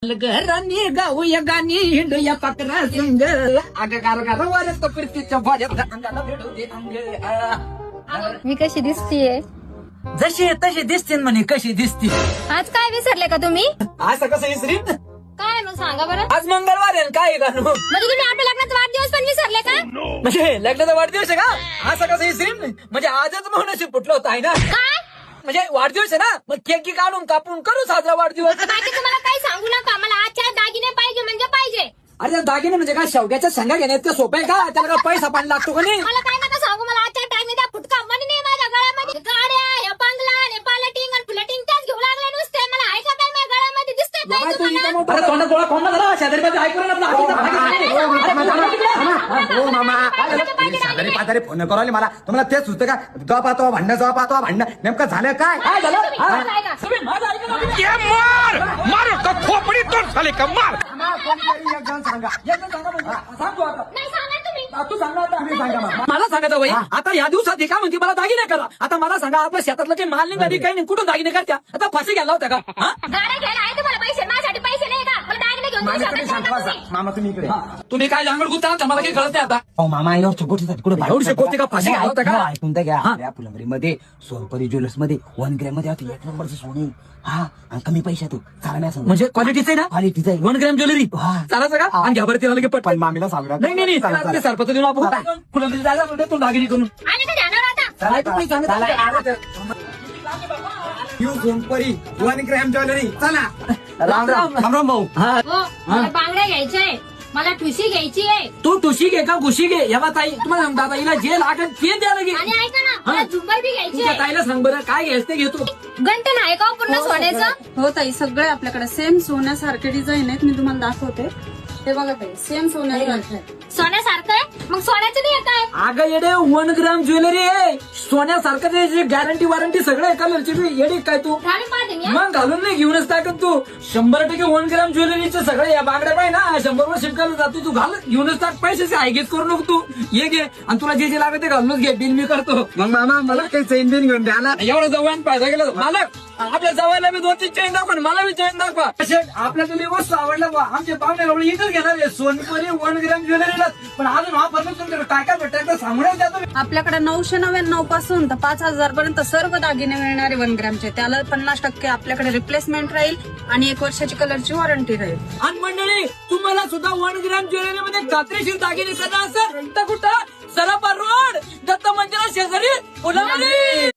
घरांनी गाऊया गाणी हिंडूया पाकरा संग अग गार वारत फिरतीच्या भाज्यात अंगाला भेटू दे अंग मी कशी दिसतीये? जशी आहे तशी दिसते म्हणे कशी दिसते आज काय विसरले का तुम्ही? असं कसं इसरीन काय मग सांगा बरं. आज मंगळवार आहे काय गाणं म्हणजे तुम्ही आपल्या लग्नाचा वाढदिवस पण विसरले का? म्हणजे लग्नाचा वाढदिवस आहे का असं कसं इसरीन म्हणजे आजच म्हणून फुटलं होतं आहे ना काय म्हणजे वाढदिवस आहे ना मग केक की काढून कापून करू साजरा वाढदिवस बाकी तुम्हाला काही सांगू नका. मला आजच्या दागिने पाहिजे म्हणजे पाहिजे. अरे दागिने म्हणजे काय शेवग्याच्या शेंगा घेण्यात का सोपं आहे का त्याला काय पैसा पाणी लागतो का नाही मला काय नका सांगू. मला आजच्या टाइम द्या फुटका मनी नाही माझ्या गळ्यामध्ये. गाड्या या बंगला आणि पालटिंग आणि फुलटिंग त्याच घेऊ लागले नुसते. मला आहे का काय माझ्या गळ्यामध्ये दिसतंय काय तुम्हाला? अरे तोंडा गोळा कोण झाला शेजारी मध्ये ऐकून शेजारी पाजारी फोन करू मला तुम्हाला तेच सुचतं का जो पाहतो भांडण नेमकं झालं काय काय झालं तुम्ही ऐका. तुम्ही माझं ऐका ना. मार का खोपडी तोड झाले का मार सांगा एकदा सांगा म्हणजे. सांग तू आता नाही सांगा तुम्ही. तू सांगा आता तुम्ही सांगा मला. मला सांगायचं बाई आता या दिवसात हे काय म्हणते मला दागिने करा आता मला सांगा आपल्या शेतातलं काही माल नाही काही नाही कुठून दागिने करत्या आता फाशी घ्यायला होत्या का हा? गाड्या घ्यायला आहे तुम्हाला पैसे. माझ्यासाठी पैसे नाही का? मला दागिने घेऊन मामा तुम्ही तुम्ही शेतात शांत जाता बसा. मामा तुम्ही इकडे तुम्ही काय जांगड गुत्ता मला काही कळत नाही आता अहो मामा एवढं गोष्टीसाठी कुठे एवढी गोष्टी का फाशी घ्यायला होत्या का? ऐकून तर घ्या आपल्या फुलंबरीमध्ये सोनपरी ज्वेलर्स मध्ये 1 ग्रॅम मध्ये होती 1 नंबरचं सोने हा आणि कमी पैशात चाला नाही सांगू म्हणजे क्वालिटीचं आहे ना क्वालिटीचं आहे. 1 ग्रॅम ज्वेलरी चालायचं का आणि घ्या बरं तिला लगेच पट पण मामीला सांगू नाही नाही नाही सरपंच देऊन आपण फुलं जायला म्हणते तू दागिने करून आले का ध्यानावर आता? काय तुम्ही सांगितलं सोनपरी 1 ग्रॅम ज्वेलरी चला राम राम राम राम भाऊ हा हो मला बांगड्या घ्यायच्या आहे. मला ठुशी घ्यायची आहे. तू टुशी घे का घुशी घे या ताई तुम्हाला सांगता आता हिला जे लागेल ते द्या लगे आणि ऐका ना मला झुंबर बी घ्यायची तुमच्या आहे. ताईला सांग बरं काय घ्यायचं ते घेतो गंठन आहे का हो पूर्ण सोन्याचं? हो ताई सगळे आपल्याकडे सेम सोन्यासारखे डिझाईन आहेत. मी तुम्हाला दाखवते. हे बघा ताई सेम सोन्यासारखे आहे. सोन्यासारखं आहे? मग सोन्याचं नाही काय? अगं येडे 1 ग्रॅम ज्वेलरी आहे सोन्यासारखं गॅरंटी वॉरंटी सगळं आहे कलरची येडे काय तू घालून पाहते मी हा. मग घालून नाही घेऊनच टाकत तू 100% 1 ग्रॅम ज्वेलरीचे सगळे या बांगड्या पाहिजे ना 100 वर शिमकायला जातो तू घाल घेऊनच टाक पैसे हायगेच करू नको तू ये घे आणि तुला जे लागत ते घालूनच घे बिल मी करतो मग मामा मला काही चैन बिन घेऊन द्या ना एवढं जवळ पाहिजे गेलं मालक आपल्या जवळला मी 2-3 चैन दाखवा मला बी चैन दाखवा आपल्या तुला वस्तू आवडलं बा आमचे पाहुणे एवढं इथंच घेणार आहे सोनपरी 1 ग्रॅम ज्वेलरीला पण अजून ऑफर तुमच्याकडे काय काय भेटायचं सांगण्यात द्या तुम्ही आपल्याकडे 999 पासून तर 5000 पर्यंत सर्व दागिने मिळणारे 1 ग्रॅमचे. त्याला 50% आपल्याकडे रिप्लेसमेंट राहील आणि 1 वर्षाची कलरची वॉरंटी राहील. आणि मंडळी तुम्हाला सुद्धा 1 ग्रॅम ज्वेलरीमध्ये खात्रीशीर दागिने करणार असेल तर कुठं सरापा रोड दत्त मंदिरा शेजारी फुलामध्ये